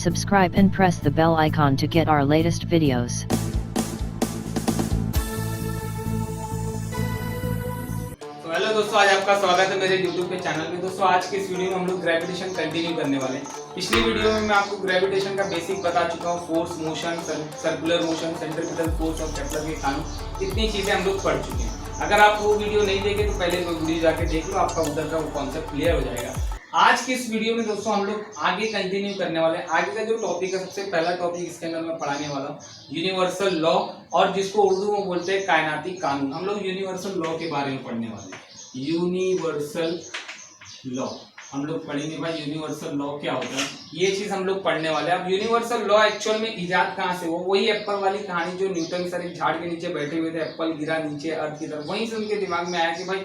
subscribe and press the bell icon to get our latest videos. तो hello दोस्तों, आज आपका स्वागत है मेरे YouTube के चैनल में। दोस्तों आज के इस वीडियो में हम लोग ग्रेविटेशन कंटिन्यू करने वाले हैं। पिछली वीडियो में मैं आपको ग्रेविटेशन का बेसिक बता चुका हूँ, force, motion, circular motion, centripetal force और केपलर के कानून, इतनी चीजें हम लोग पढ़ चुके हैं। अगर आप वो वीडियो नहीं देखे तो पहले वो वीडियो जाके देख लो, आपका उधर का वो कॉन्सेप्ट क्लियर हो जाएगा। आज की इस वीडियो में दोस्तों हम लोग आगे कंटिन्यू करने वाले हैं। आगे का जो टॉपिक है, सबसे पहला टॉपिक इसके अंदर मैं पढ़ाने वाला हूँ यूनिवर्सल लॉ, और जिसको उर्दू में बोलते हैं कायनाती कानून। हम लोग यूनिवर्सल लॉ के बारे में पढ़ने वाले हैं। यूनिवर्सल लॉ हम लोग पढ़ेंगे भाई, यूनिवर्सल लॉ क्या होता है, ये चीज हम लोग पढ़ने वाले हैं। अब यूनिवर्सल लॉ एक्चुअल में इजाद कहाँ से हुआ, वही एप्पल वाली कहानी जो न्यूटन सर एक झाड़ के नीचे बैठे हुए थे, एप्पल गिरा नीचे अर्थ की तरफ, वहीं से उनके दिमाग में आया कि भाई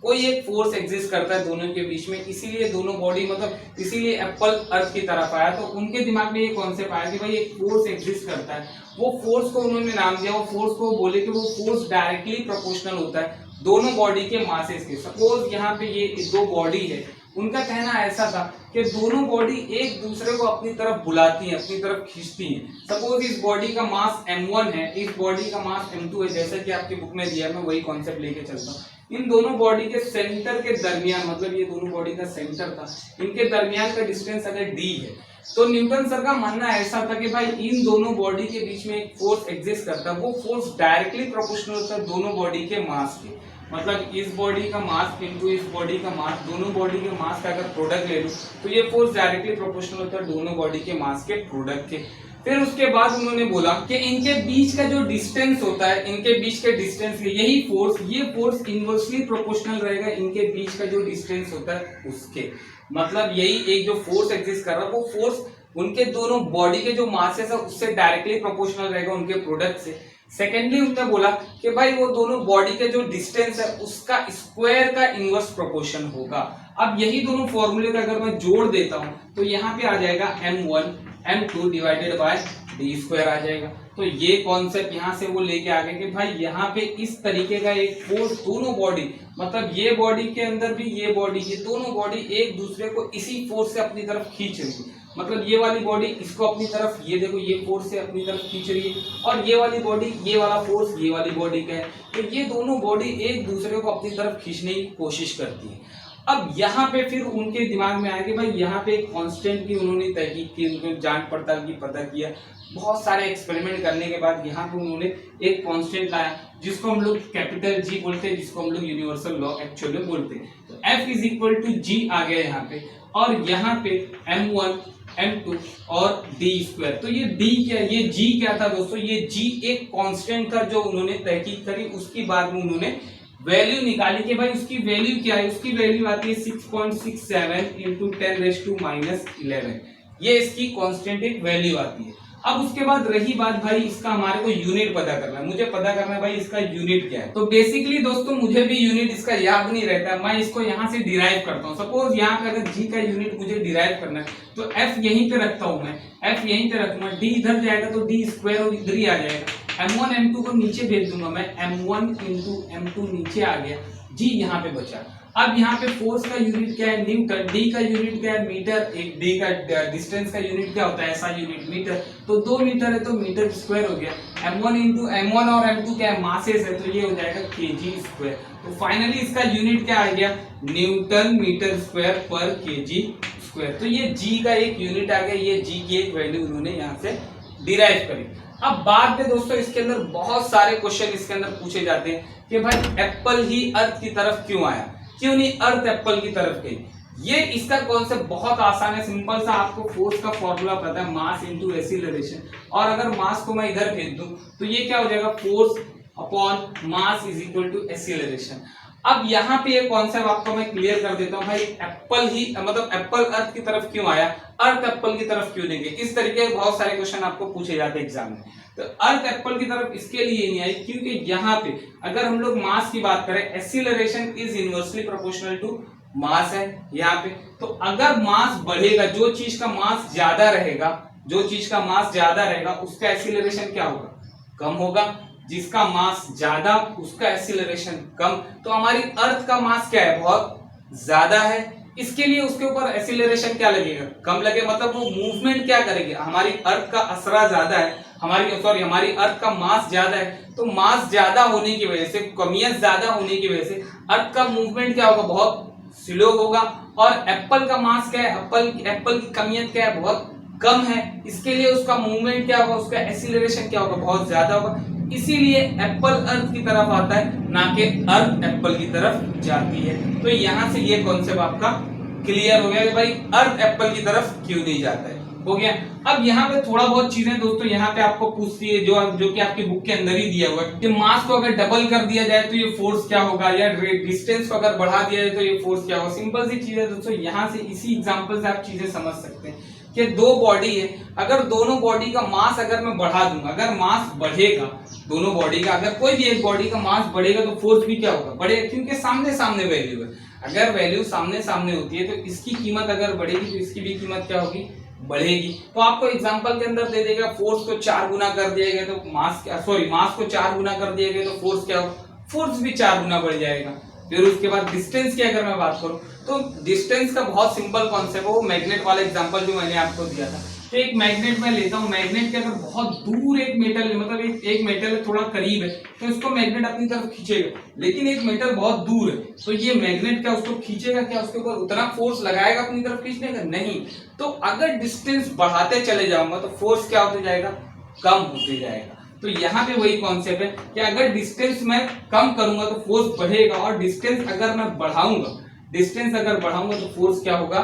कोई एक फोर्स एग्जिस्ट करता है दोनों के बीच में, इसीलिए दोनों बॉडी मतलब इसीलिए एप्पल अर्थ की तरफ आया। तो उनके दिमाग में ये कॉन्सेप्ट आया कि भाई एक फोर्स एग्जिस्ट करता है। वो फोर्स को उन्होंने नाम दिया, वो फोर्स को बोले कि वो फोर्स डायरेक्टली प्रोपोर्शनल होता है दोनों बॉडी के मासेस के। सपोज यहाँ पे ये दो बॉडी है, उनका कहना ऐसा था कि दोनों बॉडी एक दूसरे को अपनी तरफ बुलाती हैं, अपनी तरफ खींचती हैं। सपोज इस बॉडी का मास m1 है, इस बॉडी का मास m2 है, जैसा कि आपकी बुक में दिया है, मैं वही कॉन्सेप्ट लेके चलता हूँ। इन दोनों बॉडी के सेंटर के दरमियान, मतलब ये दोनों बॉडी का सेंटर था, इनके दरमियान का डिस्टेंस अगर d है, तो न्यूटन सर का मानना ऐसा था कि भाई इन दोनों बॉडी के बीच में एक फोर्स एग्जिस्ट करता है, वो फोर्स डायरेक्टली प्रोपोर्शनल होता है दोनों बॉडी के मास के। मतलब इस बॉडी का मास इनटू इस बॉडी का मास, दोनों बॉडी के मास का अगर प्रोडक्ट ले लूं तो ये फोर्स डायरेक्टली प्रोपोर्शनल होता है दोनों बॉडी के मास के प्रोडक्ट के। फिर उसके बाद उन्होंने बोला कि इनके बीच का जो डिस्टेंस होता है, इनके बीच के डिस्टेंस के यही फोर्स, ये फोर्स इनवर्सली प्रोपोर्शनल रहेगा इनके बीच का जो डिस्टेंस होता है उसके। मतलब यही एक जो फोर्स एग्जिस्ट कर रहा है, वो फोर्स उनके दोनों बॉडी के जो मासेस है उससे डायरेक्टली प्रोपोर्शनल रहेगा उनके प्रोडक्ट से। सेकेंडली उन्होंने बोला कि भाई वो दोनों बॉडी के जो डिस्टेंस है उसका स्क्वायर का इनवर्स प्रोपोर्शन होगा। अब यही दोनों फॉर्मूले का अगर मैं जोड़ देता हूं तो यहाँ पे आ जाएगा m1 m2 divided by d square आ जाएगा। तो ये कॉन्सेप्ट यहाँ से वो लेके आ गए कि भाई यहाँ पे इस तरीके का एक फोर्स दोनों बॉडी, मतलब ये बॉडी के अंदर भी ये बॉडी, ये दोनों बॉडी एक दूसरे को इसी फोर्स से अपनी तरफ खींच रही है। मतलब ये वाली बॉडी इसको अपनी तरफ, ये देखो ये फोर्स से अपनी तरफ खींच रही है, और ये वाली बॉडी, ये वाला फोर्स ये वाली बॉडी का है। तो ये दोनों बॉडी एक दूसरे को अपनी तरफ खींचने की कोशिश करती है। अब यहाँ पे फिर उनके दिमाग में आया कि भाई यहाँ पे एक कांस्टेंट की उन्होंने तहकीक की, उनको जांच पड़ताल की, पता किया, बहुत सारे एक्सपेरिमेंट करने के बाद यहाँ पे उन्होंने एक कांस्टेंट लाया जिसको हम लोग कैपिटल G बोलते हैं, जिसको हम लोग यूनिवर्सल लॉ एक्चुअली बोलते हैं। तो F is equal to G आ गया यहाँ पे, और यहाँ पे m1 m2 और d स्क्वायर। तो ये d क्या, ये g क्या था दोस्तों, ये g एक कांस्टेंट था जो उन्होंने तहकीक करी। उसके बाद में उन्होंने वैल्यू निकाली कि भाई उसकी वैल्यू क्या है। उसकी वैल्यू आती है 6.67 इंटू 10⁻11। ये इसकी कांस्टेंट एक वैल्यू आती है। अब उसके बाद रही बात भाई इसका, हमारे को यूनिट पता करना है, मुझे पता करना है भाई इसका यूनिट क्या है। तो बेसिकली दोस्तों मुझे भी यूनिट इसका याद नहीं रहता, मैं इसको यहाँ से डिराइव करता हूँ। सपोज यहाँ पे अगर g का यूनिट मुझे डिराइव करना है तो f यहीं पे रखता हूँ, मैं f यहीं पे रखूंगा, d इधर जाएगा तो d स्क्वायर और इधर ही आ जाएगा। m1 m2 को नीचे भेज दूंगा मैं, m1 इंटू m2 नीचे आ गया, g यहाँ पे बचा। अब यहाँ पे फोर्स का यूनिट क्या है, न्यूटन, d का यूनिट क्या है, मीटर, एक d का डिस्टेंस का यूनिट क्या होता है, ऐसा यूनिट मीटर, तो 2 मीटर है तो मीटर स्क्वायर हो गया। m1 इंटू m1 और m2 क्या है, मासेस है, तो ये हो जाएगा kg स्क्वायर। तो फाइनली इसका यूनिट क्या आ गया, न्यूटन मीटर स्क्वायर पर kg स्क्वायर। तो ये g का एक यूनिट आ गया, ये g की एक वैल्यू उन्होंने यहाँ से डिराइव करी। अब बाद में दोस्तों इसके अंदर बहुत सारे क्वेश्चन इसके अंदर पूछे जाते हैं कि भाई एप्पल ही अर्थ की तरफ क्यों आया, क्यों नहीं अर्थ एप्पल की तरफ गई। ये इसका कॉन्सेप्ट बहुत आसान है, सिंपल सा, आपको फोर्स का फॉर्मूला पता है, मास इनटू एक्सीलरेशन। और अगर मास को मैं इधर भेज दूं तो ये क्या हो जाएगा, force upon mass is equal to acceleration. अब यहाँ पे ये कॉन्सेप्ट आपको मैं क्लियर कर देता हूँ भाई, एप्पल ही मतलब एप्पल अर्थ की तरफ क्यों आया, अर्थ एप्पल की तरफ क्यों नहीं गई। इस तरीके के बहुत सारे क्वेश्चन आपको पूछे जाते हैं एग्जाम में। तो अर्थ एप्पल की तरफ इसके लिए नहीं आई क्योंकि यहाँ पे अगर हम लोग मास की बात करें, acceleration is inversely proportional to mass है यहाँ पे। तो अगर मास बढ़ेगा, जो चीज का मास ज्यादा रहेगा, जो चीज का मास ज्यादा रहेगा उसका एक्सीलरेशन क्या होगा, कम होगा। जिसका मास ज्यादा उसका एक्सीलरेशन कम। तो हमारी अर्थ का मास क्या है, बहुत ज्यादा है, इसके लिए उसके ऊपर एक्सीलरेशन क्या लगेगा, कम लगे, मतलब वो मूवमेंट क्या करेगी, हमारी अर्थ का असरा ज्यादा है, हमारी अर्थ का मास ज्यादा है, तो मास ज्यादा होने की वजह से, कमियत ज्यादा होने की वजह से अर्थ का मूवमेंट क्या होगा, बहुत स्लो होगा। और एप्पल का मास क्या है, एप्पल की कमियत क्या है, बहुत कम है, इसके लिए उसका मूवमेंट क्या होगा, उसका एक्सीलरेशन क्या होगा, बहुत ज्यादा होगा। इसीलिए एप्पल अर्थ की तरफ आता है, ना कि अर्थ एप्पल की तरफ जाती है। तो यहां से ये कॉन्सेप्ट आपका क्लियर हो गया कि भाई अर्थ एप्पल की तरफ क्यों नहीं जाता है, हो गया। अब यहाँ पे थोड़ा बहुत चीजें दोस्तों यहाँ पे आपको पूछती है, जो कि आपकी बुक के अंदर ही दिया हुआ है कि मास को अगर डबल कर दिया जाए तो ये फोर्स क्या होगा, या डिस्टेंस को अगर बढ़ा दिया जाए तो ये फोर्स क्या होगा। सिंपल सी चीज है दोस्तों, यहाँ से इसी एग्जांपल से आप चीजें समझ सकते हैं कि दो बॉडी है, अगर दोनों बॉडी का मास अगर मैं बढ़ा दूंगा, अगर मास बढ़ेगा दोनों बॉडी का, अगर कोई भी एक बॉडी का मास बढ़ेगा तो फोर्स भी क्या होगा, बढ़ेगा, क्योंकि सामने सामने वैल्यू है। अगर वैल्यू सामने सामने होती है तो इसकी कीमत अगर बढ़ेगी तो इसकी भी कीमत क्या होगी, बढ़ेगी। तो आपको एग्जांपल के अंदर दे देगा, फोर्स को 4 गुना कर दिया गया तो मास को 4 गुना कर दिया गया तो फोर्स क्या होगा, फोर्स भी 4 गुना बढ़ जाएगा। फिर उसके बाद डिस्टेंस की अगर मैं बात करूं तो डिस्टेंस का बहुत सिंपल कॉन्सेप्ट है, वो मैग्नेट वाला एग्जांपल जो मैंने आपको दिया था। तो एक मैग्नेट में लेता हूं, मैग्नेट के अगर बहुत दूर एक मेटल, मतलब एक मेटल थोड़ा करीब है तो इसको मैग्नेट अपनी तरफ खींचेगा, लेकिन एक मेटल बहुत दूर है तो ये मैग्नेट क्या उसको खींचेगा, क्या उसके ऊपर उतना फोर्स लगाएगा अपनी तरफ खींचने का, नहीं। तो अगर डिस्टेंस बढ़ाते चले जाऊंगा तो फोर्स क्या होते जाएगा, कम होते जाएगा। तो यहाँ पे वही कॉन्सेप्ट है कि अगर डिस्टेंस मैं कम करूंगा तो फोर्स बढ़ेगा, और डिस्टेंस अगर मैं बढ़ाऊंगा तो फोर्स क्या होगा,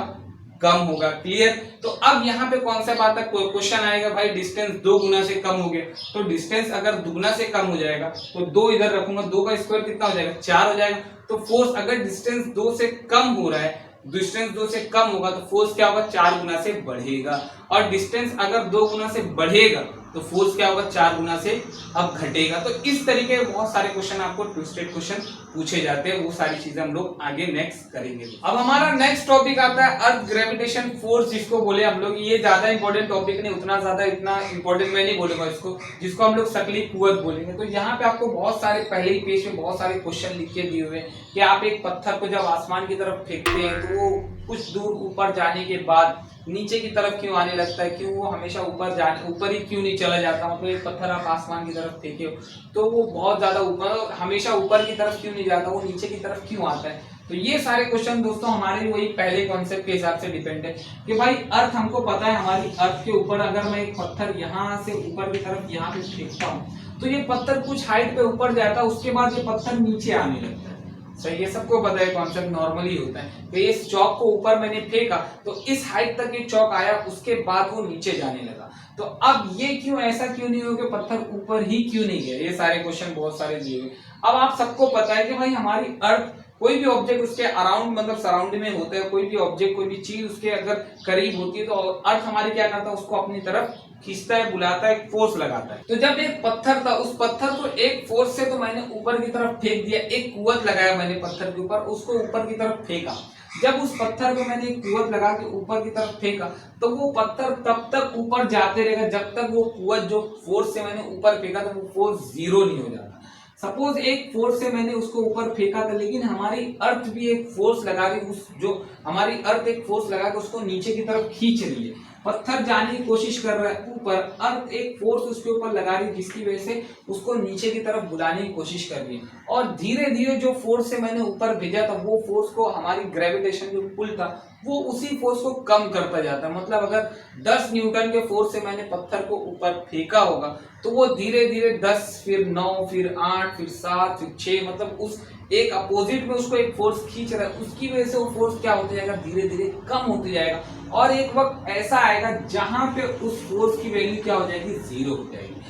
कम होगा। क्लियर। तो अब यहाँ पे कॉन्सेप्ट आता है, क्वेश्चन आएगा भाई डिस्टेंस 2 गुना से कम हो गया, तो डिस्टेंस अगर दुगना से कम हो जाएगा तो 2 इधर रखूंगा, 2 का स्क्वायर कितना हो जाएगा, 4 हो जाएगा। तो फोर्स अगर डिस्टेंस 2 से कम हो रहा है, डिस्टेंस 2 से कम होगा तो फोर्स क्या होगा, 4 गुना से बढ़ेगा। और डिस्टेंस अगर 2 गुना से बढ़ेगा तो फोर्स क्या होगा, 4 गुना से अब घटेगा। तो इस तरीके के बहुत सारे क्वेश्चन आपको ट्विस्टेड क्वेश्चन पूछे जाते हैं, वो सारी चीजें हम लोग आगे नेक्स्ट करेंगे। अब हमारा नेक्स्ट टॉपिक आता है अर्थ ग्रेविटेशन फोर्स, जिसको बोले हम लोग, ये ज्यादा इंपॉर्टेंट टॉपिक नहीं, इतना इंपॉर्टेंट मैं नहीं बोलूंगा इसको, जिसको हम लोग शकली कुव्वत बोलेंगे। तो यहाँ पे आपको बहुत सारे पहले ही पेज में बहुत सारे क्वेश्चन लिख के दिए हुए हैं कि आप एक पत्थर को जब आसमान की तरफ फेंकते हैं तो वो कुछ दूर ऊपर जाने के बाद नीचे की तरफ क्यों आने लगता है, क्यों वो हमेशा ऊपर ही क्यों नहीं चला जाता। मतलब एक पत्थर आप आसमान की तरफ फेंके हो तो वो बहुत ज्यादा ऊपर, हमेशा ऊपर की तरफ क्यों नहीं जाता, वो नीचे की तरफ क्यों आता है। तो ये सारे क्वेश्चन दोस्तों हमारे वही पहले कॉन्सेप्ट के हिसाब से डिपेंड है कि भाई अर्थ हमको पता है, हमारी अर्थ के ऊपर अगर मैं एक पत्थर यहाँ से ऊपर की तरफ यहाँ पे फेंकता हूँ तो ये पत्थर कुछ हाइट पे ऊपर जाता है, उसके बाद ये पत्थर नीचे आने लगता है। सही, ये सबको पता है, कॉन्सेप्ट नॉर्मली होता है कि इस चौक को ऊपर मैंने फेंका तो इस हाइट तक ये चौक आया, उसके बाद वो नीचे जाने लगा। तो अब ये क्यों, ऐसा क्यों नहीं हो कि पत्थर ऊपर ही क्यों नहीं गया, ये सारे क्वेश्चन बहुत सारे दिए हुए। अब आप सबको पता है कि भाई हमारी अर्थ, कोई भी ऑब्जेक्ट उसके अराउंड मतलब सराउंड में होता है, कोई भी ऑब्जेक्ट कोई भी चीज उसके अगर करीब होती है तो अर्थ हमारी क्या करता है, उसको अपनी तरफ खींचता है, बुलाता है, फोर्स लगाता है। तो जब एक पत्थर था, उस पत्थर को एक फोर्स से तो मैंने ऊपर की तरफ फेंक दिया, एक कुव्वत लगाया मैंने पत्थर के ऊपर, उसको ऊपर की तरफ फेंका। जब उस पत्थर को मैंने एक कुव्वत लगा के ऊपर की तरफ फेंका तो वो पत्थर तब तक ऊपर जाते रहेगा जब तक वो कुव्वत जो फोर्स से मैंने ऊपर फेंका था वो फोर्स जीरो नहीं हो जाता। सपोज एक फोर्स से मैंने उसको ऊपर फेंका था, लेकिन हमारी अर्थ भी एक फोर्स लगा के हमारी अर्थ एक फोर्स लगा के उसको नीचे की तरफ खींच रही है, पत्थर जाने की कोशिश कर रहा है ऊपर, अर्थ एक फोर्स उसके ऊपर लगा रही है जिसकी वजह से उसको नीचे की तरफ बुलाने की कोशिश कर रही है। और धीरे धीरे जो फोर्स से मैंने ऊपर भेजा था वो फोर्स को हमारी ग्रेविटेशन जो पुल था वो उसी फोर्स को कम करता जाता है। मतलब अगर 10 न्यूटन के फोर्स से मैंने पत्थर को ऊपर फेंका होगा तो वो धीरे धीरे 10 फिर 9 फिर 8 फिर 7 फिर 6, मतलब उस एक अपोजिट में उसको एक फोर्स खींच रहा है, उसकी वजह से वो फोर्स क्या होते जाएगा, धीरे धीरे कम होते जाएगा। और एक वक्त ऐसा आएगा जहां पे उस फोर्स की वैल्यू क्या हो जाएगी, जीरो हो जाएगी।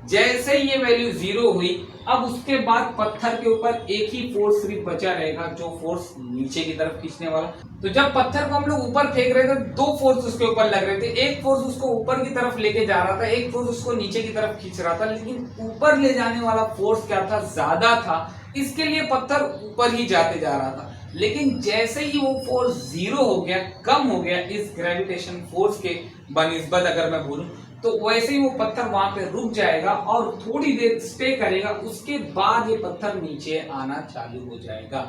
जैसे ही ये वैल्यू जीरो हुई, अब उसके बाद पत्थर के ऊपर एक ही फोर्स सिर्फ बचा रहेगा, जो फोर्स नीचे की तरफ खींचने वाला। तो जब पत्थर को हम लोग ऊपर फेंक रहे थे, 2 फोर्स उसके ऊपर लग रहे थे, एक फोर्स उसको ऊपर की तरफ लेके जा रहा था, एक फोर्स उसको नीचे की तरफ खींच रहा था, लेकिन ऊपर ले जाने वाला फोर्स क्या था, ज्यादा था, इसके लिए पत्थर ऊपर ही जाते जा रहा था। लेकिन जैसे ही वो फोर्स जीरो हो गया, कम हो गया इस ग्रेविटेशन फोर्स के बनिस्बत अगर मैं बोलूं, तो वैसे ही वो पत्थर वहां पे रुक जाएगा और थोड़ी देर स्टे करेगा, उसके बाद ये पत्थर नीचे आना चालू हो जाएगा।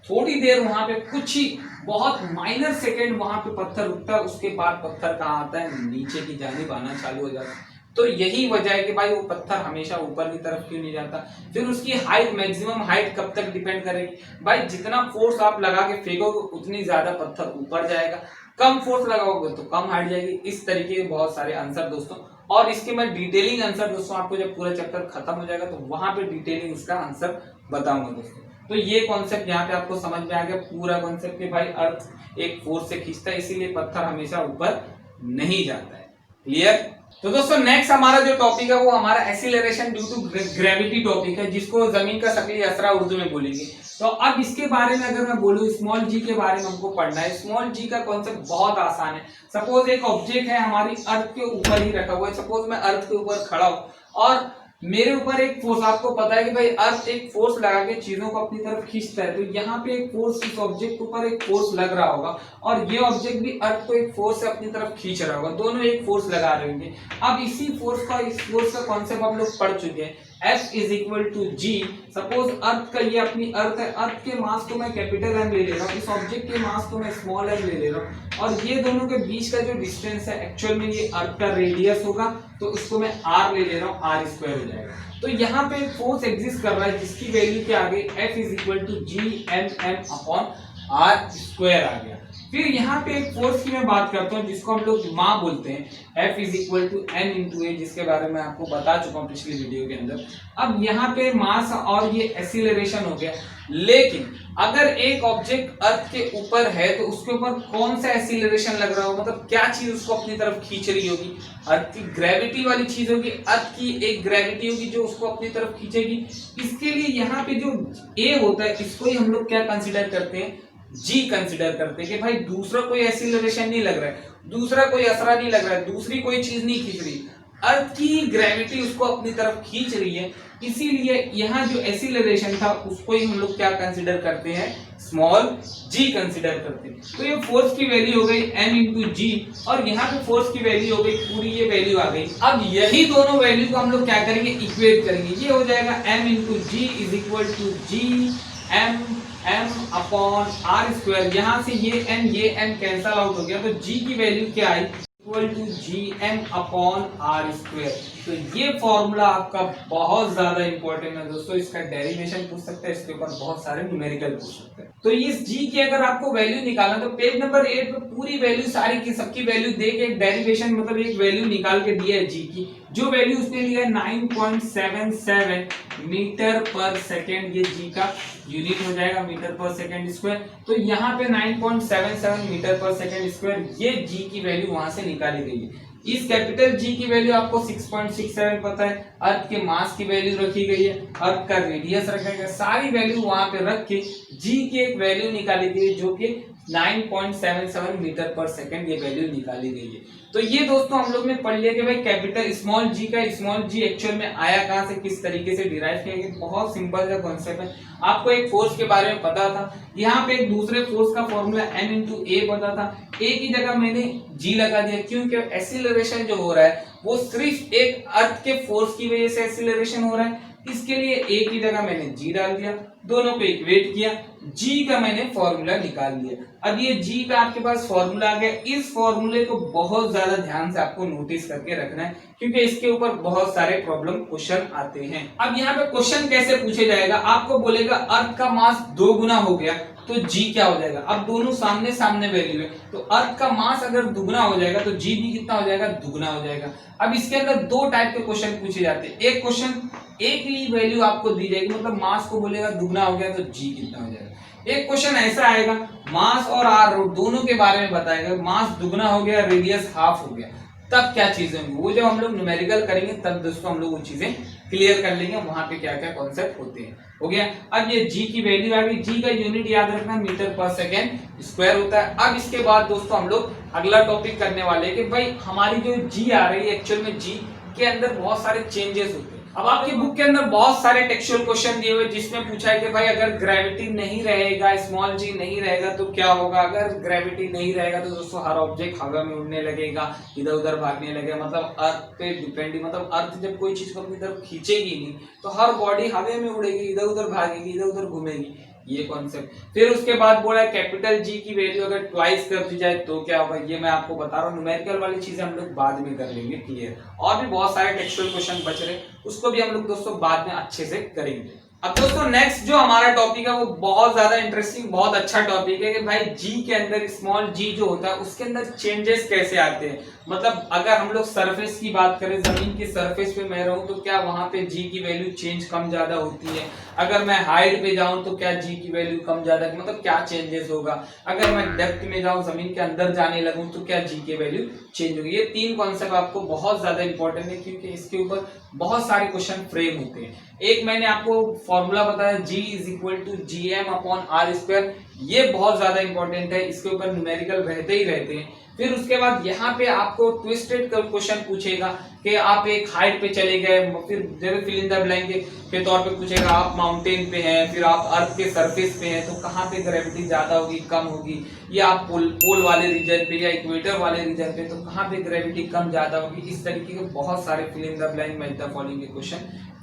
थोड़ी देर वहां पे कुछ ही बहुत माइनर सेकेंड वहां पे पत्थर रुकता है, उसके बाद पत्थर कहाँ आता है, नीचे की जानिब आना चालू हो जाता है। तो यही वजह है कि भाई वो पत्थर हमेशा ऊपर की तरफ क्यों नहीं जाता। फिर उसकी हाइट, मैक्सिमम हाइट कब तक डिपेंड करेगी, भाई जितना फोर्स आप लगा के फेंकोगे उतनी ज्यादा पत्थर ऊपर जाएगा, कम फोर्स लगाओगे तो कम हाइट जाएगी। इस तरीके के बहुत सारे आंसर दोस्तों, और इसके मैं डिटेलिंग आंसर दोस्तों आपको जब पूरा चैप्टर खत्म हो जाएगा तो वहां पे डिटेलिंग इसका आंसर बताऊंगा दोस्तों। तो ये कॉन्सेप्ट यहाँ पे आपको समझ में आ गया, पूरा कॉन्सेप्ट कि भाई अर्थ एक फोर्स से खींचता है, इसीलिए पत्थर हमेशा ऊपर नहीं जाता है। क्लियर। तो दोस्तों नेक्स्ट हमारा जो टॉपिक है वो हमारा acceleration due to gravity topic है, जिसको जमीन का शक्ली असरा उर्दू में बोलेंगे। तो अब इसके बारे में अगर मैं बोलूं, स्मॉल जी के बारे में हमको पढ़ना है। स्मॉल जी का कॉन्सेप्ट बहुत आसान है। सपोज एक ऑब्जेक्ट है हमारी अर्थ के ऊपर ही रखा हुआ है, सपोज मैं अर्थ के ऊपर खड़ा हूं और मेरे ऊपर एक फोर्स, आपको पता है कि भाई अर्थ एक फोर्स लगा के चीजों को अपनी तरफ खींचता है, तो यहाँ पे एक फोर्स, इस ऑब्जेक्ट के ऊपर एक फोर्स लग रहा होगा और ये ऑब्जेक्ट भी अर्थ को एक फोर्स से अपनी तरफ खींच रहा होगा, दोनों एक फोर्स लगा रहे होंगे। अब इसी फोर्स का, इस फोर्स का कॉन्सेप्ट हम लोग पढ़ चुके हैं, F is equal to G. Suppose earth का, ये अपनी अर्थ है, अर्थ के मास को मैं कैपिटल एम ले ले रहा हूँ, इस ऑब्जेक्ट के मास को मैं स्मॉल एम ले ले रहा हूँ, और ये दोनों के बीच का जो डिस्टेंस है एक्चुअल में ये अर्थ का रेडियस होगा, तो इसको मैं r ले ले रहा हूँ, r स्क्वायर हो जाएगा। तो यहाँ पे एक फोर्स एग्जिस्ट कर रहा है जिसकी वैल्यू के आगे F is equal to G M M upon r square आ गया। फिर यहाँ पे एक फोर्स की मैं बात करता हूँ जिसको हम लोग माँ बोलते हैं, F is equal to N into A, जिसके बारे में आपको बता चुका हूँ पिछली वीडियो के अंदर। अब यहाँ पे मास और ये एक्सीलरेशन हो गया, लेकिन अगर एक ऑब्जेक्ट अर्थ के ऊपर है तो उसके ऊपर कौन सा एक्सीलरेशन लग रहा होगा, मतलब क्या चीज उसको अपनी तरफ खींच रही होगी, अर्थ की ग्रेविटी वाली चीज होगी, अर्थ की एक ग्रेविटी होगी जो उसको अपनी तरफ खींचेगी। इसके लिए यहाँ पे जो ए होता है इसको ही हम लोग क्या कंसिडर करते हैं, जी कंसिडर करते हैं कि भाई दूसरा कोई एक्सीलरेशन नहीं लग रहा है, दूसरा कोई असरा नहीं लग रहा है, दूसरी कोई चीज नहीं खींच रही, अर्थ की ग्रेविटी उसको अपनी तरफ खींच रही है, इसीलिए यहाँ जो एक्सीलरेशन था उसको ही हम लोग क्या कंसिडर करते हैं, स्मॉल जी कंसिडर करते हैं। तो ये फोर्स की वैल्यू हो गई m इंटू जी, और यहाँ पे फोर्स की वैल्यू हो गई पूरी, ये वैल्यू आ गई। अब यही दोनों वैल्यू को हम लोग क्या करेंगे, इक्वेट करेंगे, ये हो जाएगा m into g is equal to G M M upon R square. यहाँ से ये m कैंसल आउट हो गया, तो g की वैल्यू क्या आई, equal to G M upon R square. तो ये फॉर्मूला आपका बहुत ज्यादा इंपॉर्टेंट है दोस्तों, इसका डेरिवेशन पूछ सकते हैं, इसके ऊपर बहुत सारे न्यूमेरिकल पूछ सकते हैं। तो इस g की अगर आपको वैल्यू निकालना तो पेज नंबर 8 पे पूरी वैल्यू सारी की सबकी वैल्यू दे के एक डेरिवेशन, मतलब एक वैल्यू निकाल के दिया है g की, जो वैल्यू उसने लिया है 9.77 मीटर पर सेकेंड, ये g का यूनिट हो जाएगा मीटर पर सेकेंड स्क्वायर। तो यहाँ पे 9.77 मीटर पर सेकेंड स्क्वायर, ये g की वैल्यू वहां से निकाली गई है। इस कैपिटल G की वैल्यू आपको 6.67 पता है, अर्थ के मास की वैल्यू रखी गई है, अर्थ का रेडियस रखा गया, सारी वैल्यू वहां पे रख के G की एक वैल्यू निकाली गई है जो कि 9.77 मीटर पर सेकेंड, ये वैल्यू निकाली गई है। तो ये दोस्तों हम लोग ने पढ़ लिया कि भाई कैपिटल स्मॉल जी का स्मॉल जी एक्चुअल में आया कहां से, किस तरीके से डिराइव किया गया, बहुत सिंपल सा कॉन्सेप्ट है। आपको एक फोर्स के बारे में पता था, यहाँ पे एक दूसरे फोर्स का फॉर्मूला m इंटू ए पता था, ए की जगह मैंने जी लगा दिया, क्योंकि एक्सीलरेशन जो हो रहा है वो सिर्फ एक अर्थ के फोर्स की वजह से एक्सीलरेशन हो रहा है, इसके लिए ए की जगह मैंने जी डाल दिया, दोनों को इक्वेट किया, जी का मैंने फॉर्मूला निकाल लिया। अब ये जी का आपके पास फॉर्मूला आ गया, इस फॉर्मूले को बहुत ज्यादा ध्यान से आपको नोटिस करके रखना है, क्योंकि इसके ऊपर बहुत सारे प्रॉब्लम क्वेश्चन आते हैं। अब यहाँ पे क्वेश्चन कैसे पूछे जाएगा, आपको बोलेगा अर्थ का मास 2 गुना हो गया तो जी क्या हो जाएगा। अब दोनों सामने सामने वैल्यू है, तो अर्थ का मास अगर दुगना हो जाएगा तो जी भी कितना हो जाएगा, दुगना हो जाएगा। अब इसके अंदर 2 टाइप के क्वेश्चन पूछे जाते हैं, एक क्वेश्चन एक ही वैल्यू आपको दी जाएगी, मतलब मास को बोलेगा दुगना हो गया तो जी कितना हो जाएगा। एक क्वेश्चन ऐसा आएगा मास और आर दोनों के बारे में बताएगा, मास दुगना हो गया, रेडियस हाफ हो गया, तब क्या चीजें होंगी, वो जब हम लोग न्यूमेरिकल करेंगे तब दोस्तों हम लोग वो चीजें क्लियर कर लेंगे, वहां पे क्या क्या कॉन्सेप्ट होते हैं। हो गया। अब ये जी की वैल्यू आ गई, जी का यूनिट याद रखना मीटर पर सेकेंड स्क्वायर होता है। अब इसके बाद दोस्तों हम लोग अगला टॉपिक करने वाले हैं कि भाई हमारी जो जी आ रही है एक्चुअल में जी के अंदर बहुत सारे चेंजेस होते हैं। अब आपकी बुक के अंदर बहुत सारे टेक्सचुअल क्वेश्चन दिए हुए जिसमें पूछा है कि भाई अगर ग्रेविटी नहीं रहेगा, स्मॉल जी नहीं रहेगा तो क्या होगा। अगर ग्रेविटी नहीं रहेगा तो दोस्तों हर ऑब्जेक्ट हवा में उड़ने लगेगा, इधर उधर भागने लगेगा, मतलब अर्थ पे डिपेंड, मतलब अर्थ जब कोई चीज को अपनी तरफ खींचेगी नहीं तो हर बॉडी हवा में उड़ेगी, इधर उधर भागेगी, इधर उधर घूमेगी, ये कॉन्सेप्ट। फिर उसके बाद बोला है कैपिटल जी की वैल्यू अगर ट्वाइस कर दी जाए तो क्या होगा, ये मैं आपको बता रहा हूँ। न्यूमेरिकल वाली चीजें हम लोग बाद में कर लेंगे क्लियर। और भी बहुत सारे टेक्सचुअल क्वेश्चन बच रहे, उसको भी हम लोग दोस्तों बाद में अच्छे से करेंगे। अब दोस्तों नेक्स्ट जो हमारा टॉपिक है वो बहुत ज्यादा इंटरेस्टिंग, बहुत अच्छा टॉपिक है कि भाई जी के अंदर स्मॉल जी जो होता है उसके अंदर चेंजेस कैसे आते हैं। मतलब अगर हम लोग सरफेस की बात करें, जमीन की सरफेस पे मैं रहूं तो क्या वहां पे जी की वैल्यू चेंज कम ज्यादा होती है। अगर मैं हाइट पे जाऊं तो क्या जी की वैल्यू कम ज्यादा, मतलब क्या चेंजेस होगा। अगर मैं डेप्थ में जाऊं, जमीन के अंदर जाने लगूं तो क्या जी की वैल्यू चेंज होगी। ये तीन कॉन्सेप्ट आपको बहुत ज्यादा इंपॉर्टेंट है क्योंकि इसके ऊपर बहुत सारे क्वेश्चन फ्रेम होते हैं। एक मैंने आपको फॉर्मूला बताया G is equal to GM/R², ये बहुत ज्यादा इंपॉर्टेंट है, इसके ऊपर न्यूमेरिकल रहते ही रहते हैं। फिर उसके बाद यहाँ पे आपको ट्विस्टेड क्वेश्चन पूछेगा कि आप एक हाइट पे चले गए, फिर जब फिल इन द ब्लैंक के तौर पे पूछेगा आप माउंटेन पे हैं, फिर आप अर्थ के सरफेस पे हैं तो कहाँ पे ग्रेविटी ज्यादा होगी कम होगी, या आप पोल वाले रीजन पे या इक्वेटर वाले रीजन पे तो कहाँ पे ग्रेविटी कम ज्यादा होगी। इस तरीके के बहुत सारे fill in the blank match the following के क्वेश्चन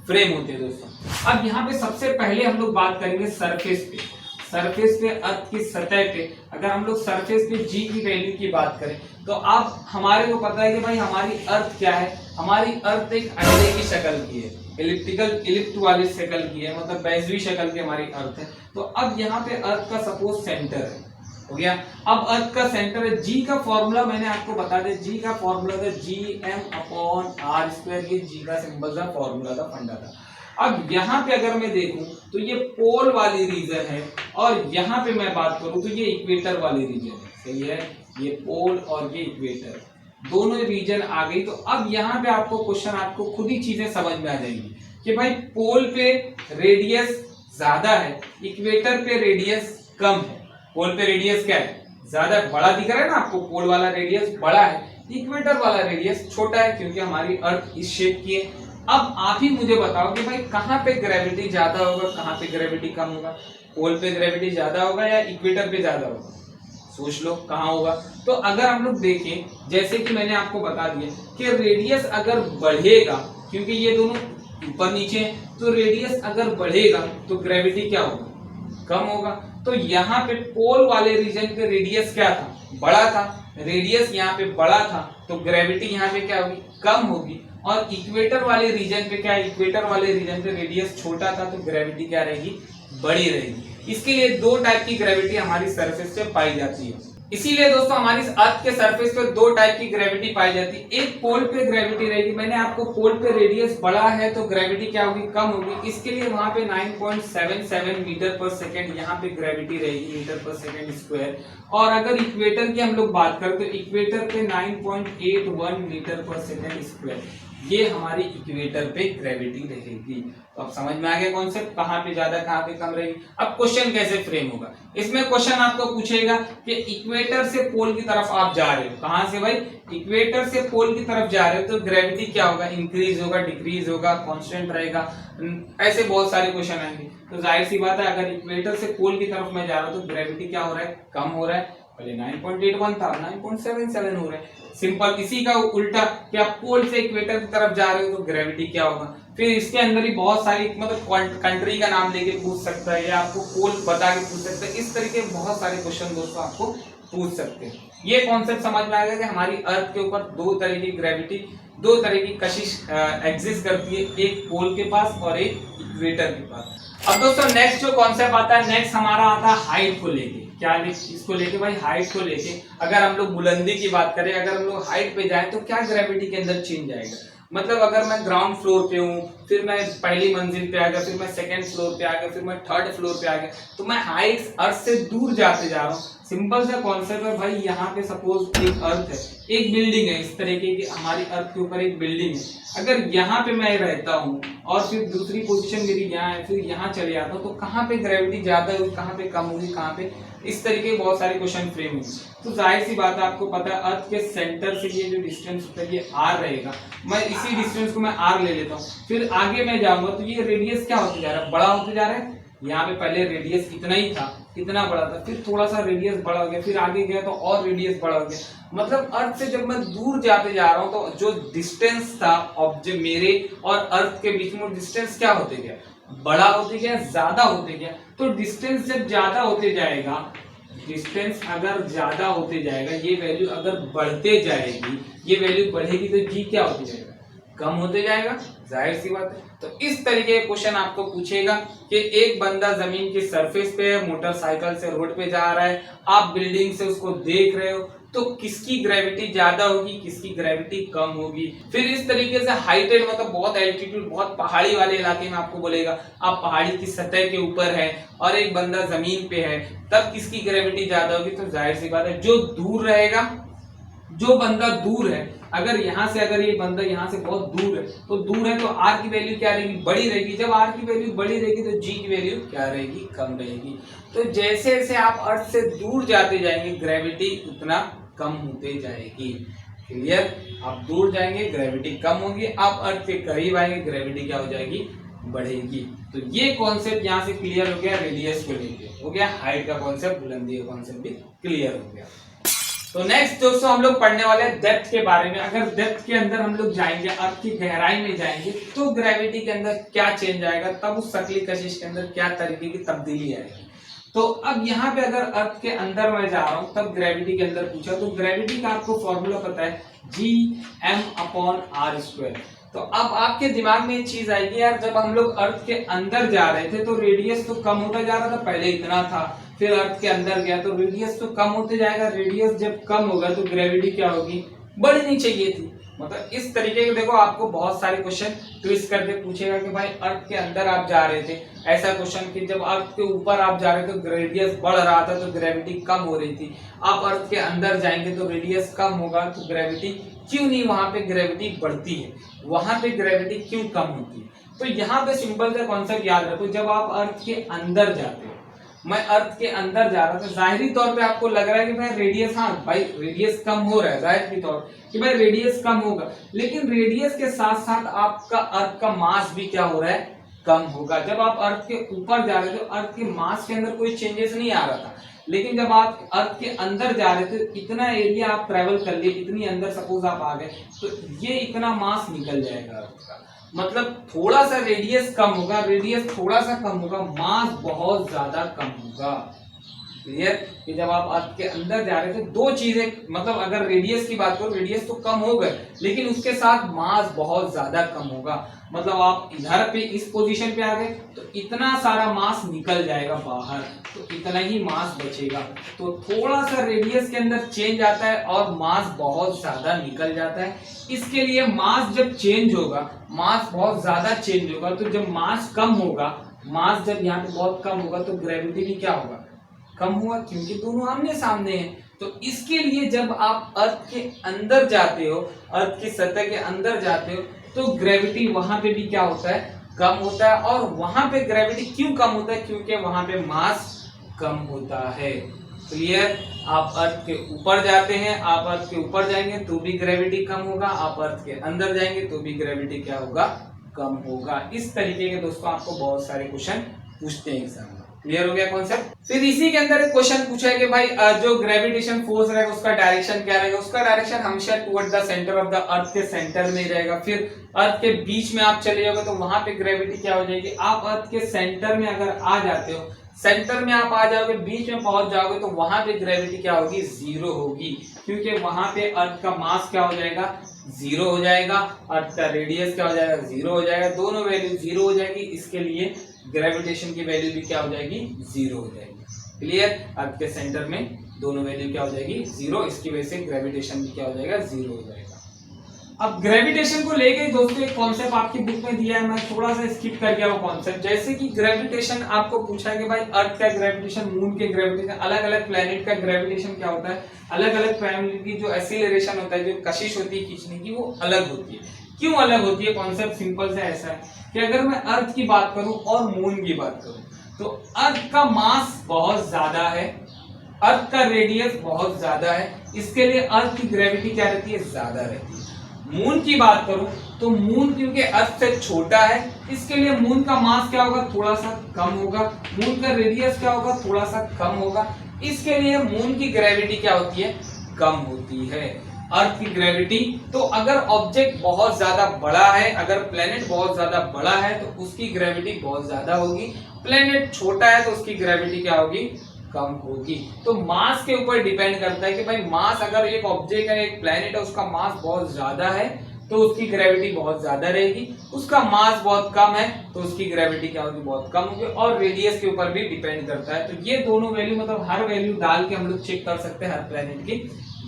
फ्रेम होते हैं दोस्तों। अब यहाँ पे सबसे पहले हम लोग बात करेंगे सरफेस पे। सरफेस पे अर्थ की सतह पे अगर हम लोग सरफेस पे जी की वैल्यू की बात करें तो आप हमारे को पता है कि भाई हमारी अर्थ क्या है। हमारी अर्थ एक अंडे की शक्ल की है, इलिप्ट वाली शक्ल की है, मतलब बैजवी शक्ल की हमारी अर्थ है। तो अब यहाँ पे अर्थ का सपोज सेंटर है, हो गया। अब अर्थ का सेंटर है, जी का फॉर्मूला मैंने आपको बता दिया, जी का फॉर्मूला था GM/R², ये जी का सिंबल था, फॉर्मूला था, फंडा था। अब यहाँ पे अगर मैं देखूं तो ये पोल वाली रीजन है और यहाँ पे मैं बात करूं तो ये इक्वेटर वाली रीजन है, सही है। ये पोल और ये इक्वेटर दोनों रीजन आ गई। तो अब यहाँ पे आपको क्वेश्चन, आपको खुद ही चीजें समझ में आ जाएंगी कि भाई पोल पे रेडियस ज्यादा है, इक्वेटर पे रेडियस कम है। पोल पे रेडियस क्या है, ज्यादा बड़ा दिख रहा है ना आपको, पोल वाला रेडियस बड़ा है, इक्वेटर वाला रेडियस छोटा है क्योंकि हमारी अर्थ इस शेप की है। अब आप ही मुझे बताओ कि भाई कहाँ पे ग्रेविटी ज्यादा होगा, कहाँ पे ग्रेविटी कम होगा। पोल पे ग्रेविटी ज्यादा होगा या इक्वेटर पे ज्यादा होगा, सोच लो कहाँ होगा। तो अगर हम लोग देखें, जैसे कि मैंने आपको बता दिया कि रेडियस अगर बढ़ेगा, क्योंकि ये दोनों ऊपर नीचे हैं, तो रेडियस अगर बढ़ेगा तो ग्रेविटी क्या होगा, कम होगा। तो यहाँ पे पोल वाले रीजन पे रेडियस क्या था, बड़ा था, रेडियस यहाँ पे बड़ा था तो ग्रेविटी यहाँ पे क्या होगी, कम होगी। और इक्वेटर वाले रीजन पे क्या है, इक्वेटर वाले रीजन पे रेडियस छोटा था तो ग्रेविटी क्या रहेगी, बड़ी रहेगी। इसके लिए दो टाइप की ग्रेविटी हमारी सरफेस पे पाई जाती है। इसीलिए दोस्तों हमारी अर्थ के सरफेस पे दो टाइप की ग्रेविटी पाई जाती है। एक पोल पे ग्रेविटी रहेगी, मैंने आपको पोल पे रेडियस बड़ा है तो ग्रेविटी क्या होगी, कम होगी। इसके लिए वहां पे 9.77 मीटर पर सेकेंड यहाँ पे ग्रेविटी रहेगी, मीटर पर सेकेंड स्क्वायर। और अगर इक्वेटर की हम लोग बात करें तो इक्वेटर पे 9.81 मीटर पर सेकेंड स्क्वायर, ये हमारी इक्वेटर पे ग्रेविटी रहेगी। तो अब समझ में आ गया कॉन्सेप्ट, कहाँ पे ज्यादा कहाँ पे कम रहेगी। अब क्वेश्चन कैसे फ्रेम होगा, इसमें क्वेश्चन आपको पूछेगा कि इक्वेटर से पोल की तरफ आप जा रहे हो, कहाँ से भाई, इक्वेटर से पोल की तरफ जा रहे हो तो ग्रेविटी क्या होगा, इंक्रीज होगा, डिक्रीज होगा, कांस्टेंट रहेगा, ऐसे बहुत सारे क्वेश्चन आएंगे। तो जाहिर सी बात है अगर इक्वेटर से पोल की तरफ मैं जा रहा हूँ तो ग्रेविटी क्या हो रहा है, कम हो रहा है। पहले 9.81 था, 9.77 हो रहा है। सिंपल इसी का उल्टा कि आप पोल से इक्वेटर की तरफ जा रहे हो तो ग्रेविटी क्या होगा। फिर इसके अंदर ही बहुत सारी, मतलब कंट्री का नाम लेके पूछ सकता है या आपको पोल बता के पूछ सकता है। इस तरीके बहुत सारे क्वेश्चन दोस्तों आपको पूछ सकते हैं। ये कॉन्सेप्ट समझ में आएगा कि हमारी अर्थ के ऊपर दो तरह की ग्रेविटी, दो तरह की कशिश एग्जिस्ट करती है, एक पोल के पास और एक इक्वेटर के पास। अब दोस्तों नेक्स्ट जो कॉन्सेप्ट आता है, नेक्स्ट हमारा आता है हाइट को लेके। क्या इसको लेके भाई, हाइट को लेके अगर हम लोग बुलंदी की बात करें, अगर हम लोग हाइट पे जाए तो क्या ग्रेविटी के अंदर चेंज आएगा। मतलब अगर मैं ग्राउंड फ्लोर पे हूँ, फिर मैं पहली मंजिल पे आ गया, फिर मैं सेकंड फ्लोर पे आ गया, फिर मैं थर्ड फ्लोर पे आ गया, तो मैं हाइट अर्थ से दूर जाते जा रहा हूँ। सिंपल सा कॉन्सेप्ट है भाई, यहाँ पे सपोज एक अर्थ है, एक बिल्डिंग है, इस तरीके की हमारी अर्थ के ऊपर एक बिल्डिंग है। अगर यहाँ पे मैं रहता हूँ और फिर दूसरी पोजीशन मेरी यहाँ है, फिर यहाँ चले जाता हूँ, तो कहाँ पे ग्रेविटी ज्यादा होगी, कहाँ पे कम होगी, कहाँ पे, इस तरीके के बहुत सारे क्वेश्चन फ्रेम होंगे। तो जाहिर सी बात है आपको पता है अर्थ के सेंटर से ये जो डिस्टेंस होता है ये r रहेगा। मैं इसी डिस्टेंस को मैं r ले लेता हूँ, फिर आगे मैं जाऊंगा तो ये रेडियस क्या होते जा रहा है, बड़ा होते जा रहा है। यहाँ पे पहले रेडियस इतना ही था, इतना बड़ा था, फिर थोड़ा सा रेडियस बड़ा हो गया, फिर आगे गया तो और रेडियस बड़ा हो गया। मतलब अर्थ से जब मैं दूर जाते जा रहा हूँ तो जो डिस्टेंस था ऑब्जेक्ट मेरे और अर्थ के बीच में, डिस्टेंस क्या होते गया, बड़ा होते गया, ज्यादा होते गया। तो डिस्टेंस जब ज्यादा होते जाएगा, डिस्टेंस अगर ज्यादा होते जाएगा, ये वैल्यू अगर बढ़ते जाएगी, ये वैल्यू बढ़ेगी तो जी क्या होते जाएगा, कम होते जाएगा, जाहिर सी बात है। तो इस तरीके का क्वेश्चन आपको पूछेगा कि एक बंदा जमीन के सरफेस पे है, मोटरसाइकिल से रोड पे जा रहा है, आप बिल्डिंग से उसको देख रहे हो, तो किसकी ग्रेविटी ज्यादा होगी, किसकी ग्रेविटी कम होगी। फिर इस तरीके से हाइटेड मतलब बहुत एल्टीट्यूड, बहुत पहाड़ी वाले इलाके में आपको बोलेगा आप पहाड़ी की सतह के ऊपर है और एक बंदा जमीन पे है, तब किसकी ग्रेविटी ज्यादा होगी। तो जाहिर सी बात है जो दूर रहेगा, जो बंदा दूर है, अगर यहाँ से, अगर ये बंदा यहाँ से बहुत दूर है तो दूर है तो आर की वैल्यू क्या रहेगी, बड़ी रहेगी। जब आर की वैल्यू बड़ी रहेगी तो जी की वैल्यू क्या रहेगी, कम रहेगी। तो जैसे जैसे आप अर्थ से दूर जाते जाएंगे ग्रेविटी उतना कम होते जाएगी। क्लियर, आप दूर जाएंगे ग्रेविटी कम होगी, आप अर्थ के करीब आएंगे ग्रेविटी क्या हो जाएगी, बढ़ेगी। तो ये कॉन्सेप्ट यहाँ से क्लियर हो गया, रेडियस को लेके हो गया, हाइट का कॉन्सेप्ट, बुलंदी का कॉन्सेप्ट भी क्लियर हो गया। तो नेक्स्ट दोस्तों हम लोग पढ़ने वाले हैं डेप्थ के बारे में। अगर डेप्थ के अंदर हम लोग जाएंगे, अर्थ की गहराई में जाएंगे, तो ग्रेविटी के अंदर क्या चेंज आएगा, तब उस शकली कशिश के अंदर क्या तरीके की तब्दीली आएगी। तो अब यहाँ पे अगर अर्थ के अंदर मैं जा रहा हूँ तब ग्रेविटी के अंदर पूछा, तो ग्रेविटी का आपको फॉर्मूला पता है Gm/r²। तो अब आपके दिमाग में एक चीज आएगी, यार जब हम लोग अर्थ के अंदर जा रहे थे तो रेडियस तो कम होता जा रहा था, पहले इतना था, फिर अर्थ के अंदर गया तो रेडियस तो कम होते जाएगा। रेडियस जब कम होगा तो ग्रेविटी क्या होगी, बढ़नी चाहिए थी। मतलब इस तरीके के देखो आपको बहुत सारे क्वेश्चन ट्विस्ट करके पूछेगा कि भाई अर्थ के अंदर आप जा रहे थे, ऐसा क्वेश्चन कि जब अर्थ के ऊपर आप जा रहे थे तो रेडियस बढ़ रहा था तो ग्रेविटी कम हो रही थी, आप अर्थ के अंदर जाएंगे तो रेडियस कम होगा तो ग्रेविटी क्यों नहीं, वहां पे ग्रेविटी बढ़ती है, वहां पे ग्रेविटी क्यों कम होती है। तो यहाँ पे सिंपल सा कॉन्सेप्ट याद रखो, जब आप अर्थ के अंदर जाते हो, मैं अर्थ के अंदर जा रहा था, जाहिरी तौर पे आपको लग रहा है कि भाई रेडियस, हाँ भाई रेडियस कम हो रहा है, जाहिर की तौर कि भाई रेडियस कम होगा, लेकिन रेडियस के साथ साथ आपका अर्थ का मास भी क्या हो रहा है, कम होगा। जब आप अर्थ के ऊपर जा रहे थे अर्थ के मास के अंदर कोई चेंजेस नहीं आ रहा था, लेकिन जब आप अर्थ के अंदर जा रहे थे, इतना एरिया आप ट्रेवल कर लिए, इतनी अंदर सपोज आप आ गए, तो ये इतना मास निकल जाएगा अर्थ का। मतलब थोड़ा सा रेडियस कम होगा, रेडियस थोड़ा सा कम होगा, मास बहुत ज्यादा कम होगा। क्लियर, कि जब आप अर्थ के अंदर जा रहे थे दो चीजें, मतलब अगर रेडियस की बात करो, रेडियस तो कम हो गए लेकिन उसके साथ मास बहुत ज्यादा कम होगा। मतलब आप इधर पे इस पोजीशन पे आ गए तो इतना सारा मास निकल जाएगा बाहर, तो इतना ही मास बचेगा। तो थोड़ा सा रेडियस के अंदर चेंज आता है और मास बहुत ज्यादा निकल जाता है। इसके लिए मास जब चेंज होगा, मास बहुत ज्यादा चेंज होगा, तो जब मास कम होगा, मास जब यहाँ पे बहुत कम होगा तो ग्रेविटी भी क्या होगा, कम हुआ, क्योंकि दोनों आमने सामने हैं। तो इसके लिए जब आप अर्थ के अंदर जाते हो, अर्थ की सतह के अंदर जाते हो, तो ग्रेविटी वहां पे भी क्या होता है, कम होता है। और वहां पे ग्रेविटी क्यों कम होता है, क्योंकि वहां पे मास कम होता है। क्लियर, आप अर्थ के ऊपर जाते हैं, आप अर्थ के ऊपर जाएंगे तो भी ग्रेविटी कम होगा, आप अर्थ के अंदर जाएंगे तो भी ग्रेविटी क्या होगा, कम होगा। इस तरीके के दोस्तों आपको बहुत सारे क्वेश्चन पूछते हैं एग्जाम में। क्लियर हो गया कॉन्सेप्ट। फिर इसी के अंदर एक क्वेश्चन पूछा है कि भाई जो ग्रेविटेशन फोर्स रहेगा उसका डायरेक्शन क्या रहेगा। उसका डायरेक्शन हमेशा toward the centre of the earth के सेंटर में रहेगा। फिर अर्थ के बीच में आप चले जाओगे तो वहां पे ग्रेविटी क्या हो जाएगी, आप अर्थ के सेंटर में अगर आ जाते हो, सेंटर में आप आ जाओगे, बीच में पहुंच जाओगे तो वहां पे ग्रेविटी क्या होगी, जीरो होगी, क्योंकि वहां पे अर्थ का मास क्या हो जाएगा, जीरो हो जाएगा, अर्थ का रेडियस क्या हो जाएगा, जीरो हो जाएगा, दोनों वैल्यू जीरो हो जाएगी। इसके लिए ग्रेविटेशन की वैल्यू भी क्या हो जाएगी, जीरो हो जाएगी। क्लियर, अर्थ के सेंटर में दोनों वैल्यू क्या हो जाएगी, जीरो। इसकी वजह से ग्रेविटेशन भी क्या हो जाएगा, जीरो हो जाएगा। अब ग्रेविटेशन को लेके दोस्तों एक कॉन्सेप्ट आपकी बुक में दिया है, मैं थोड़ा सा स्किप कर गया वो कॉन्सेप्ट। जैसे कि ग्रेविटेशन आपको पूछा है कि भाई अर्थ का ग्रेविटेशन, मून के ग्रेविटेशन, अलग अलग प्लेनेट का ग्रेविटेशन क्या होता है, अलग अलग प्लेनेट की जो एक्सीलरेशन होता है, जो कशिश होती है खींचने की, वो अलग होती है। क्यों अलग होती है, कॉन्सेप्ट सिंपल से ऐसा है कि अगर मैं अर्थ की बात करूं और मून की बात करूं तो अर्थ का मास बहुत ज्यादा है, अर्थ का रेडियस बहुत ज्यादा है, इसके लिए अर्थ की ग्रेविटी क्या रहती है, ज्यादा रहती है। मून की बात करूं तो मून क्योंकि अर्थ से छोटा है, इसके लिए मून का मास क्या होगा, थोड़ा सा कम होगा। मून का रेडियस क्या होगा, थोड़ा सा कम होगा। इसके लिए मून की ग्रेविटी क्या होती है, कम होती है अर्थ की ग्रेविटी। तो अगर ऑब्जेक्ट बहुत ज्यादा बड़ा है, अगर प्लेनेट बहुत ज्यादा बड़ा है तो उसकी ग्रेविटी बहुत ज्यादा होगी। प्लेनेट छोटा है तो उसकी ग्रेविटी क्या होगी, कम होगी। तो मास के ऊपर डिपेंड करता है कि भाई मास, अगर एक ऑब्जेक्ट है, एक प्लेनेट है, उसका मास बहुत ज्यादा है तो उसकी ग्रेविटी बहुत ज्यादा रहेगी। उसका मास बहुत कम है तो उसकी ग्रेविटी क्या होगी, बहुत कम होगी। और रेडियस के ऊपर भी डिपेंड करता है। तो ये दोनों वैल्यू, मतलब हर वैल्यू डाल के हम लोग चेक कर सकते हैं हर प्लेनेट की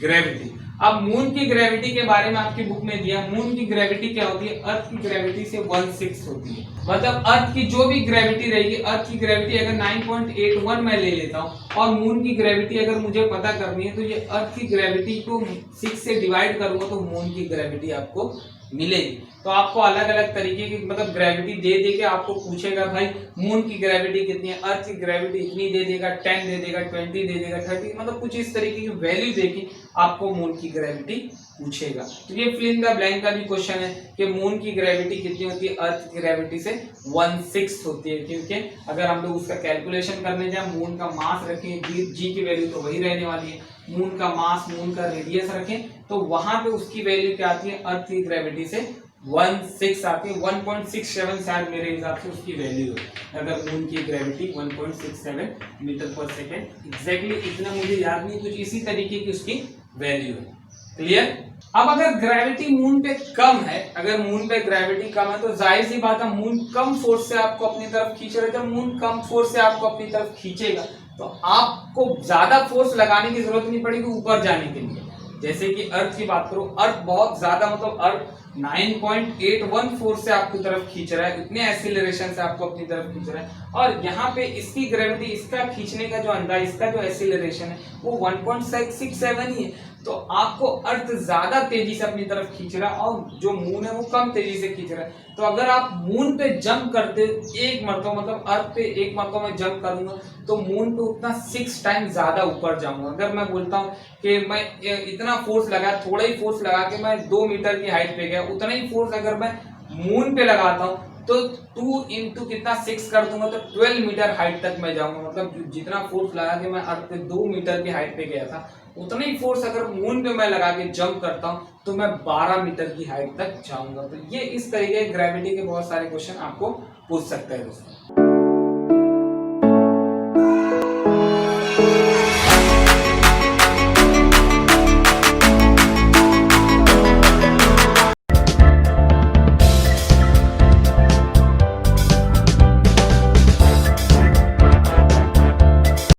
ग्रेविटी। अब मून की ग्रेविटी के बारे में आपकी बुक में दिया, मून की ग्रेविटी क्या होती है, अर्थ की ग्रेविटी से 1/6 होती है। मतलब अर्थ की जो भी ग्रेविटी रहेगी, अर्थ की ग्रेविटी अगर 9.81 मैं ले लेता हूं और मून की ग्रेविटी अगर मुझे पता करनी है तो ये अर्थ की ग्रेविटी को 6 से डिवाइड करूंगा तो मून की ग्रेविटी आपको मिलेगी। तो आपको अलग अलग तरीके की मतलब ग्रेविटी दे के आपको पूछेगा भाई मून की ग्रेविटी कितनी है, अर्थ की ग्रेविटी इतनी दे देगा, 10 दे देगा, 20 दे देगा, 30, मतलब कुछ इस तरीके की वैल्यू देके आपको मून की ग्रेविटी पूछेगा। तो ये फिल इन द ब्लैंक का भी क्वेश्चन है कि मून की ग्रेविटी कितनी होती है, अर्थ की ग्रेविटी से 1/6 होती है। क्योंकि अगर हम लोग उसका कैलकुलेशन करने जाए, मून का मास रखें, जी की वैल्यू तो वही रहने वाली है, मून का मास, मून का रेडियस रखें तो वहां पे उसकी वैल्यू क्या आती है, अर्थ की ग्रेविटी से 1/6 आती है। 1.67 शायद मेरे हिसाब से उसकी वैल्यू है। अगर मून की ग्रेविटी 1.67 मीटर पर सेकेंड, एग्जैक्टली इतना मुझे याद नहीं, कुछ इसी तरीके की उसकी वैल्यू है। क्लियर। अब अगर ग्रेविटी मून पे कम है, अगर मून पे ग्रेविटी कम है तो जाहिर सी बात है मून कम फोर्स से आपको अपनी तरफ खींच रहा है। जब मून कम फोर्स से आपको अपनी तरफ खींचेगा तो आपको ज्यादा फोर्स लगाने की जरूरत नहीं पड़ेगी ऊपर जाने के लिए। जैसे कि अर्थ की बात करो, अर्थ बहुत ज्यादा, मतलब अर्थ 9.81 फोर्स से आपकी तरफ खींच रहा है, इतने एक्सीलरेशन से आपको अपनी तरफ खींच रहा है। और यहाँ पे इसकी ग्रेविटी, इसका खींचने का जो अंदाज, इसका जो एक्सीलरेशन है वो 1.67 ही है। तो आपको अर्थ ज्यादा तेजी से अपनी तरफ खींच रहा है और जो मून है वो कम तेजी से खींच रहा है। तो अगर आप मून पे जंप करते एक मरतबा, मतलब अर्थ पे एक मरतबा मैं जंप करूंगा तो मून पे उतना 6 टाइम ज्यादा ऊपर जाऊंगा। अगर मैं बोलता हूँ कि मैं इतना फोर्स लगा, थोड़ा ही फोर्स लगा के मैं 2 मीटर की हाइट पे गया, उतना ही फोर्स अगर मैं मून पे लगाता हूँ तो 2 इंटू कितना 6 कर दूंगा तो 12 मीटर हाइट तक मैं जाऊंगा। मतलब जितना फोर्स लगा के मैं अर्थ पे 2 मीटर की हाइट पे गया था, उतना ही फोर्स अगर मून पे मैं लगा के जंप करता हूँ तो मैं 12 मीटर की हाइट तक जाऊंगा। तो ये इस तरीके ग्रेविटी के बहुत सारे क्वेश्चन आपको पूछ सकते हैं दोस्तों।